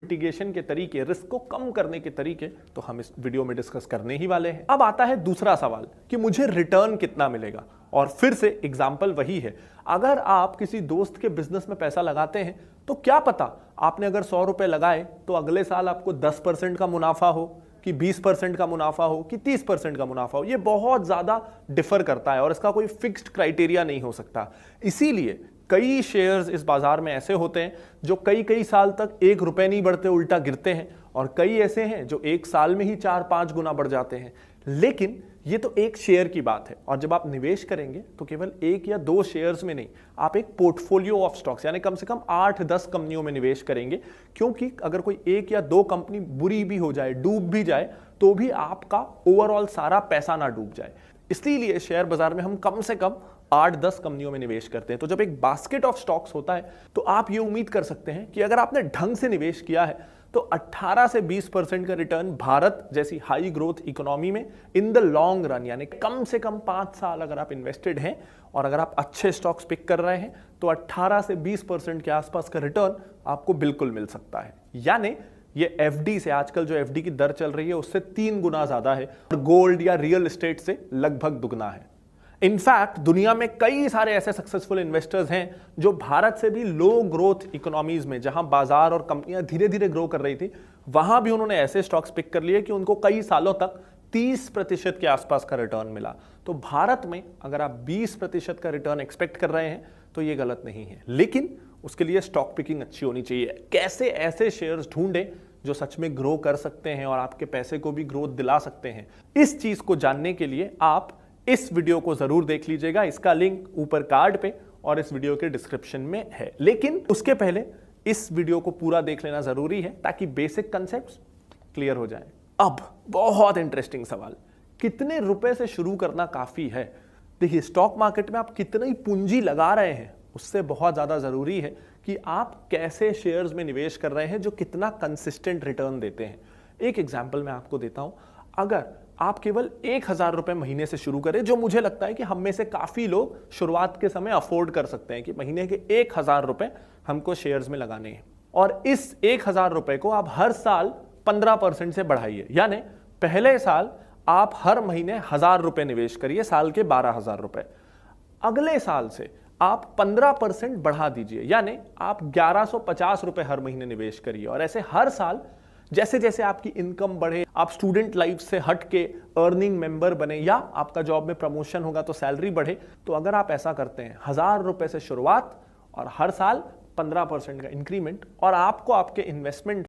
Mitigation के तरीके, risk को कम करने के तरीके तो हम इस वीडियो में डिस्कस करने ही वाले हैं। अब आता है दूसरा सवाल कि मुझे रिटर्न कितना मिलेगा, और फिर से एग्जाम्पल वही है। अगर आप किसी दोस्त के बिजनेस में पैसा लगाते हैं तो क्या पता आपने अगर 100 रुपए लगाए तो अगले साल आपको 10% का मुनाफा हो, कि 20% का मुनाफा हो, कि 30% का मुनाफा हो। ये बहुत ज्यादा डिफर करता है और इसका कोई फिक्स्ड क्राइटेरिया नहीं हो सकता। इसीलिए कई शेयर्स इस बाजार में ऐसे होते हैं जो कई कई साल तक 1 रुपए नहीं बढ़ते, उल्टा गिरते हैं, और कई ऐसे हैं जो 1 साल में ही 4-5 गुना बढ़ जाते हैं। लेकिन ये तो एक शेयर की बात है, और जब आप निवेश करेंगे तो केवल 1 या 2 शेयर्स में नहीं, आप एक पोर्टफोलियो ऑफ स्टॉक्स यानी कम से कम 8-10 कंपनियों में निवेश करेंगे। क्योंकि अगर कोई 1 या 2 कंपनी बुरी भी हो जाए, डूब भी जाए, तो भी आपका ओवरऑल सारा पैसा ना डूब जाए। इसलिए शेयर बाजार में हम कम से कम 8-10 कंपनियों में निवेश करते हैं। तो जब एक बास्केट ऑफ स्टॉक्स होता है तो आप ये उम्मीद कर सकते हैं कि अगर आपने ढंग से निवेश किया है तो 18 से 20% का रिटर्न भारत जैसी हाई ग्रोथ इकोनॉमी में इन द लॉन्ग रन, यानी कम से कम 5 साल अगर आप इन्वेस्टेड हैं और अगर आप अच्छे स्टॉक्स पिक कर रहे हैं तो 18 से 20% के आसपास का रिटर्न आपको बिल्कुल मिल सकता है। यानी ये एफडी से, आजकल जो एफडी की दर चल रही है उससे 3 गुना ज्यादा है, और गोल्ड या रियल एस्टेट से लगभग दुगना है। इनफैक्ट दुनिया में कई सारे ऐसे सक्सेसफुल इन्वेस्टर्स हैं जो भारत से भी लो ग्रोथ इकोनॉमीज में, जहां बाजार और कंपनियां धीरे धीरे ग्रो कर रही थी, वहां भी उन्होंने ऐसे स्टॉक्स पिक कर लिए कि उनको कई सालों तक 30% के आसपास का रिटर्न मिला। तो भारत में अगर आप 20% का रिटर्न एक्सपेक्ट कर रहे हैं तो ये गलत नहीं है, लेकिन उसके लिए स्टॉक पिकिंग अच्छी होनी चाहिए। कैसे ऐसे शेयर्स ढूंढें जो सच में ग्रो कर सकते हैं और आपके पैसे को भी ग्रोथ दिला सकते हैं, इस चीज को जानने के लिए आप इस वीडियो को जरूर देख लीजिएगा। इसका लिंक ऊपर कार्ड पे और इस वीडियो के डिस्क्रिप्शन में है। लेकिन उसके पहले इस वीडियो को पूरा देख लेना जरूरी है ताकि बेसिक कंसेप्ट्स क्लियर हो जाएं। अब बहुत इंटरेस्टिंग सवाल, कितने रुपए से शुरू करना काफी है? देखिए, स्टॉक मार्केट में आप कितनी पूंजी लगा रहे हैं उससे बहुत ज्यादा जरूरी है कि आप कैसे शेयर्स में निवेश कर रहे हैं जो कितना कंसिस्टेंट रिटर्न देते हैं। एक एग्जांपल मैं आपको देता हूं। अगर आप केवल 1000 रुपए महीने से शुरू करें, जो मुझे लगता है कि हम में से काफी लोग शुरुआत के समय अफोर्ड कर सकते हैं कि महीने के 1000 रुपए हमको शेयर्स में लगाने हैं, और इस 1000 रुपए को आप हर साल 15% से बढ़ाइए। यानी पहले साल आप हर महीने 1000 रुपए निवेश करिए, साल के 12,000 रुपए। अगले साल से आप 15% बढ़ा दीजिए, यानी आप 1150 रुपए हर महीने निवेश करिए, और ऐसे हर साल जैसे जैसे आपकी इनकम बढ़े, आप स्टूडेंट लाइफ से हट के अर्निंग मेंबर बने, या आपका जॉब में प्रमोशन होगा तो सैलरी बढ़े, तो अगर आप ऐसा करते हैं 1000 रुपए से शुरुआत और हर साल 15% का इंक्रीमेंट, और आपको आपके इन्वेस्टमेंट